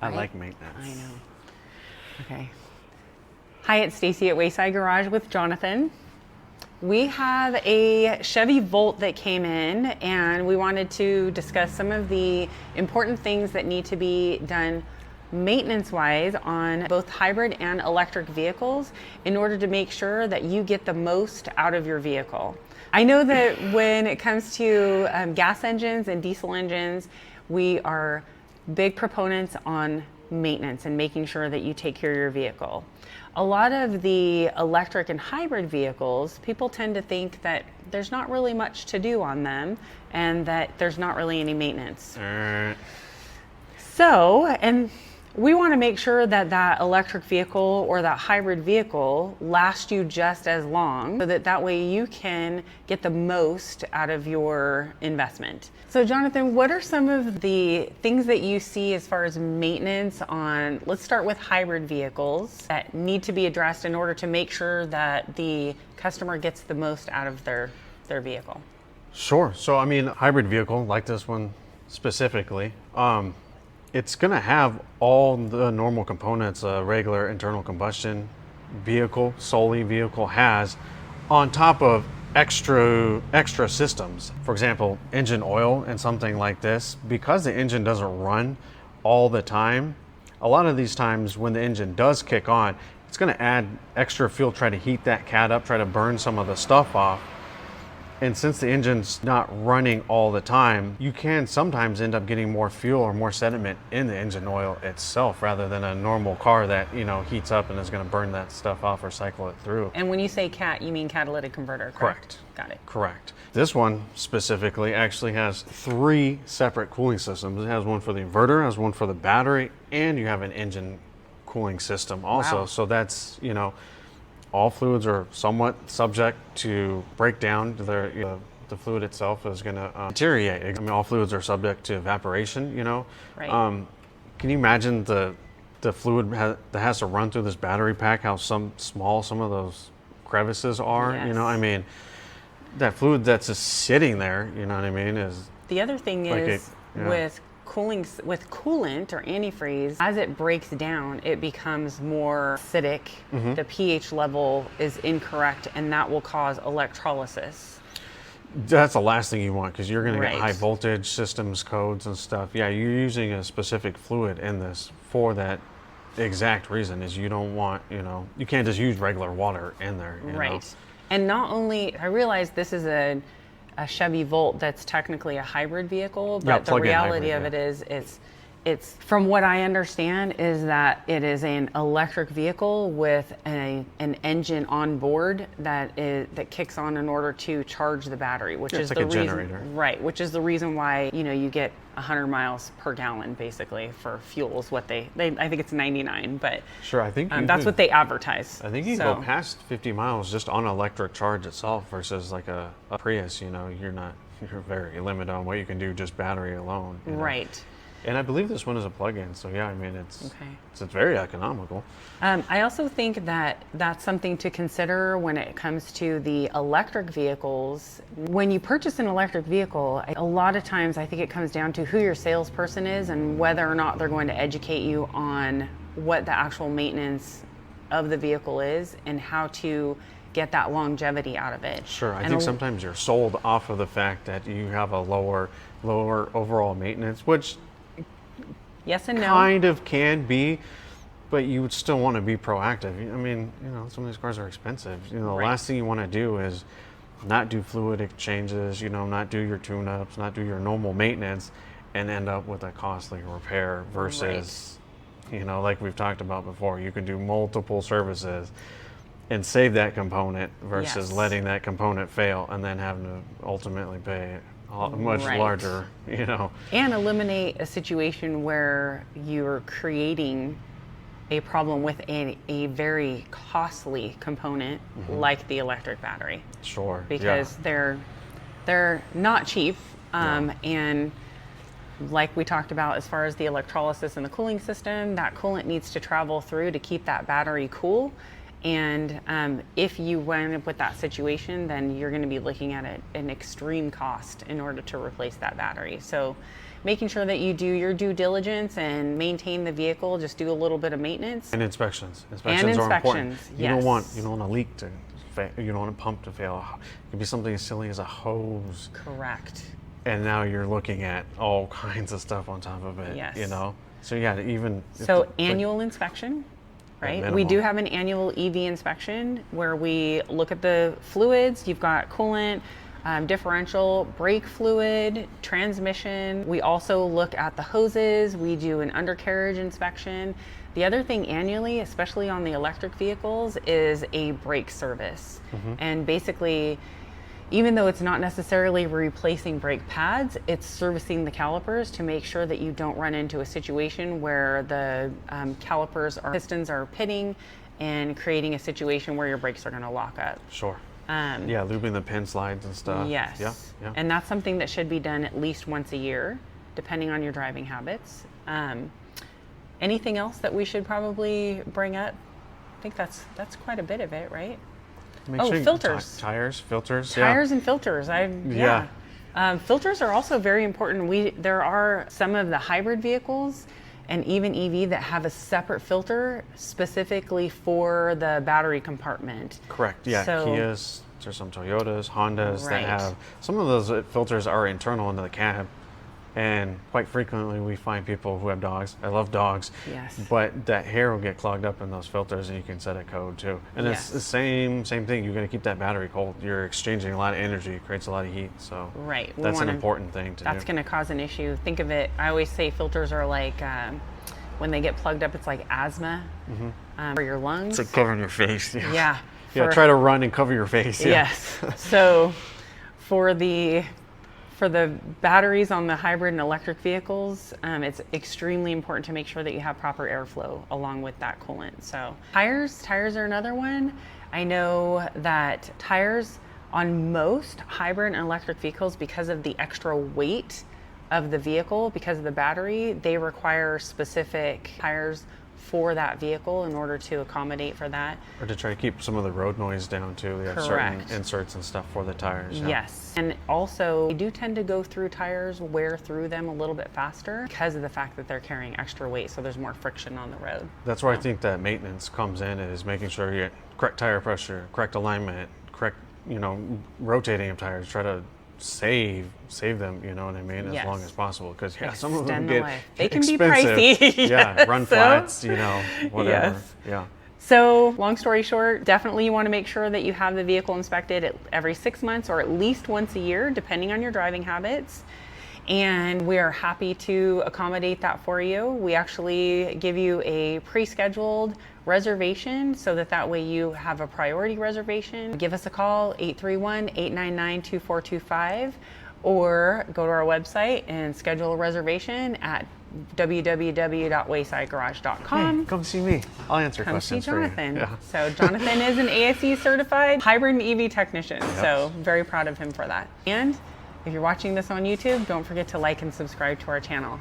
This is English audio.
I like maintenance. I know. Okay. Hi, it's Stacy at Wayside Garage with Jonathan. We have a Chevy Volt that came in, and we wanted to discuss some of the important things that need to be done maintenance-wise on both hybrid and electric vehicles in order to make sure that you get the most out of your vehicle. I know that when it comes to gas engines and diesel engines, we are big proponents on maintenance and making sure that you take care of your vehicle. A lot of the electric and hybrid vehicles, people tend to think that there's not really much to do on them and that there's not really any maintenance. And we want to make sure that that electric vehicle or that hybrid vehicle lasts you just as long so that way you can get the most out of your investment. So Jonathan, what are some of the things that you see as far as maintenance on, let's start with hybrid vehicles, that need to be addressed in order to make sure that the customer gets the most out of their vehicle? Sure. So I mean, hybrid vehicle like this one specifically, it's going to have all the normal components a regular internal combustion vehicle, solely vehicle has, on top of extra systems. For example, engine oil and something like this, because the engine doesn't run all the time, a lot of these times when the engine does kick on, it's going to add extra fuel, try to heat that cat up, try to burn some of the stuff off. And since the engine's not running all the time, you can sometimes end up getting more fuel or more sediment in the engine oil itself rather than a normal car that, you know, heats up and is going to burn that stuff off or cycle it through. And when you say CAT, you mean catalytic converter, correct? Got it. Correct. This one specifically actually has 3 separate cooling systems. It has one for the inverter, has one for the battery, and you have an engine cooling system also. Wow. So that's, you know, all fluids are somewhat subject to breakdown. The fluid itself is going to deteriorate. I mean, all fluids are subject to evaporation, you know. Right. Can you imagine the fluid that has to run through this battery pack, how small some of those crevices are? Yes. You know, I mean, that fluid that's just sitting there, you know what I mean, is... The other thing like is with coolant or antifreeze, as it breaks down, it becomes more acidic. Mm-hmm. The pH level is incorrect, and that will cause electrolysis. That's the last thing you want, because you're going to Right. get high voltage systems codes and stuff. Yeah, you're using a specific fluid in this for that exact reason, is you don't want, you know, you can't just use regular water in there. You Right. know? And not only, I realize this is a Chevy Volt that's technically a hybrid vehicle, but the reality of it is it's from what I understand is that it is an electric vehicle with an engine on board that kicks on in order to charge the battery, which is like the a reason, generator. right? Which is the reason why, you know, you get 100 miles per gallon basically for fuel is what they I think it's 99, but Sure, I think that's what they advertise. I think you can go past 50 miles just on electric charge itself versus like a Prius. You know, you're very limited on what you can do just battery alone. You know? Right. And I believe this one is a plug-in, so yeah, I mean it's very economical. I also think that that's something to consider when it comes to the electric vehicles. When you purchase an electric vehicle, a lot of times I think it comes down to who your salesperson is and whether or not they're going to educate you on what the actual maintenance of the vehicle is and how to get that longevity out of it. Sure, I think sometimes you're sold off of the fact that you have a lower overall maintenance, which yes and no. Kind of can be, but you would still want to be proactive. I mean, you know, some of these cars are expensive. You know, the last thing you want to do is not do fluid exchanges, you know, not do your tune-ups, not do your normal maintenance, and end up with a costly repair versus, you know, like we've talked about before, you can do multiple services and save that component versus letting that component fail and then having to ultimately pay much larger, you know. And eliminate a situation where you're creating a problem with a very costly component like the electric battery. Sure. Because they're not cheap. And like we talked about, as far as the electrolysis and the cooling system, that coolant needs to travel through to keep that battery cool. And if you wind up with that situation, then you're going to be looking at an extreme cost in order to replace that battery. So making sure that you do your due diligence and maintain the vehicle. Just do a little bit of maintenance. And inspections. Inspections are important. Inspections, You don't want yes. a leak to fail. You don't want a pump to fail. It could be something as silly as a hose. Correct. And now you're looking at all kinds of stuff on top of it. Yes. You know. So yeah, even So annual inspection, right? We minimum. do have an annual EV inspection where we look at the fluids. You've got coolant, differential, brake fluid, transmission. We also look at the hoses. We do an undercarriage inspection. The other thing annually, especially on the electric vehicles, is a brake service. And basically, even though it's not necessarily replacing brake pads, it's servicing the calipers to make sure that you don't run into a situation where the pistons are pitting and creating a situation where your brakes are going to lock up. Sure. Yeah, lubing the pin slides and stuff. Yes. Yeah. And that's something that should be done at least once a year, depending on your driving habits. Anything else that we should probably bring up? I think that's quite a bit of it, right? Make Oh, sure you- filters. Tires, filters. Tires and filters. Filters are also very important. There are some of the hybrid vehicles and even EV that have a separate filter specifically for the battery compartment. Correct. Yeah. So- Kias. There's some Toyotas, Hondas Right. that have some of those filters are internal into the cab, and quite frequently we find people who have dogs. I love dogs. Yes. But that hair will get clogged up in those filters, and you can set a code too. And it's Yes. the same thing. You're going to keep that battery cold. You're exchanging a lot of energy. It creates a lot of heat. So Right. We that's an wanna- important thing to That's do. going to cause an issue. Think of it, I always say filters are like, when they get plugged up, it's like asthma for your lungs. So covering your face. Yeah. Yeah. Try to run and cover your face. Yeah. Yes. So for the batteries on the hybrid and electric vehicles, it's extremely important to make sure that you have proper airflow along with that coolant. So tires are another one. I know that tires on most hybrid and electric vehicles, because of the extra weight of the vehicle, because of the battery, they require specific tires for that vehicle in order to accommodate for that. Or to try to keep some of the road noise down too. They have certain Correct. inserts and stuff for the tires. Yeah. Yes. And also, they do tend to go through tires, wear through them a little bit faster because of the fact that they're carrying extra weight, so there's more friction on the road. That's where I think that maintenance comes in, is making sure you get correct tire pressure, correct alignment, correct, rotating of tires. Try to save them, you know what I mean, as Yes. long as possible, because some of them Extend the get life. They can be expensive. pricey. Yeah, run So- flats, whatever. Yes. Yeah. So, long story short, definitely you want to make sure that you have the vehicle inspected every 6 months or at least once a year, depending on your driving habits. And we are happy to accommodate that for you. We actually give you a pre-scheduled reservation so that way you have a priority reservation. Give us a call, 831-899-2425, or go to our website and schedule a reservation at www.waysidegarage.com. Hey, come see me. I'll answer Come see questions for you. Jonathan. Yeah. So Jonathan is an ASE certified hybrid and EV technician. So very proud of him for that. And if you're watching this on YouTube, don't forget to like and subscribe to our channel.